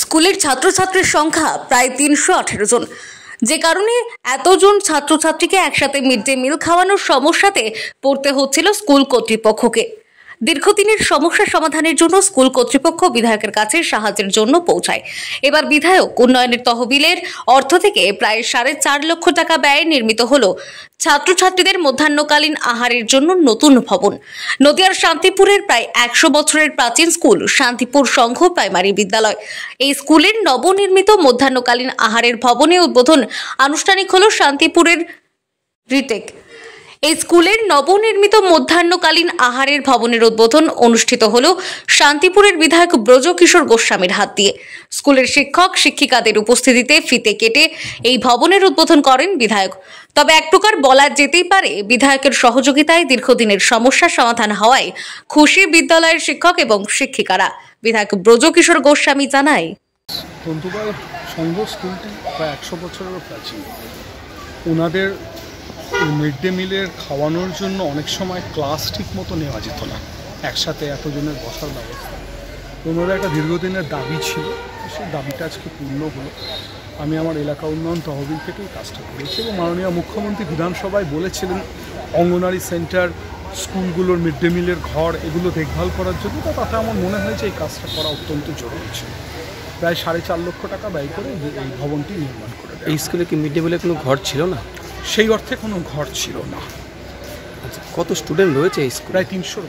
স্কুলের ছাত্রছাত্রীর সংখ্যা প্রায় ৩১৮ জন, যে কারণে এতজন ছাত্রছাত্রীকে একসাথে মিড ডে মিল খাওয়ানোর সমস্যাতে পড়তে হচ্ছিল স্কুল কর্তৃপক্ষকে। দীর্ঘদিনের সমস্যা সমাধানের জন্য স্কুল কর্তৃপক্ষ বিধায়কের কাছে সাহায্যের জন্য পৌঁছায়। এবার বিধায়ক উন্নয়নের তহবিলের অর্থ থেকে প্রায় 4.5 লক্ষ টাকা ব্যয়ে নির্মিত হলো ছাত্রছাত্রীদের মধ্যাহ্নকালীন আহারের জন্য নতুন ভবন। নদিয়ার শান্তিপুরের প্রায় 100 বছরের প্রাচীন স্কুল শান্তিপুর সংঘ প্রাইমারি বিদ্যালয়। এই স্কুলের নবনির্মিত মধ্যাহ্নকালীন আহারের ভবনে উদ্বোধন আনুষ্ঠানিক হলো শান্তিপুরের রিটেক। এই স্কুলের নবনির্মিত মধ্যাহ্নকালীন আহারের ভবনের উদ্বোধন অনুষ্ঠিত হল শান্তিপুরের বিধায়ক ব্রজকিশোর গোস্বামীর হাত দিয়ে। স্কুলের শিক্ষক শিক্ষিকাদের উপস্থিতিতে ফিতে কেটে এই ভবনের উদ্বোধন করেন বিধায়ক। তবে এক প্রকার বলা যেতেই পারে, বিধায়কের সহযোগিতায় দীর্ঘদিনের সমস্যা সমাধান হওয়ায় খুশি বিদ্যালয়ের শিক্ষক এবং শিক্ষিকারা। বিধায়ক ব্রজকিশোর গোস্বামী জানায়, তন্তুবাই সংঘ স্কুলটি প্রায় 100 বছরেরও প্রাচীন। ওনাদের মিড ডে মিলের খাওয়ানোর জন্য অনেক সময় ক্লাস ঠিক মতো নেওয়া যেত না, একসাথে এতজনের বসার ব্যবস্থা। ওনাদের একটা দীর্ঘদিনের দাবি ছিল, সেই দাবিটা আজকে পূর্ণ হলো। আমি আমার এলাকা উন্নয়ন তহবিল থেকেই কাজটা করেছি এবং মাননীয় মুখ্যমন্ত্রী বিধানসভায় বলেছিলেন অঙ্গনওয়াড়ি সেন্টার, স্কুলগুলোর মিড ডে মিলের ঘর এগুলো দেখভাল করার জন্য। তাতে আমার মনে হয়েছে এই কাজটা করা অত্যন্ত জরুরি ছিল। প্রায় 4.5 লক্ষ টাকা ব্যয় করে এই ভবনটি নির্মাণ করে। এই স্কুলে কি মিড ডে মিলের কোনো ঘর ছিল না? সেই অর্থে কোনো ঘর ছিল না। আচ্ছা, কত স্টুডেন্ট রয়েছে এই স্কুলে? প্রায় 300।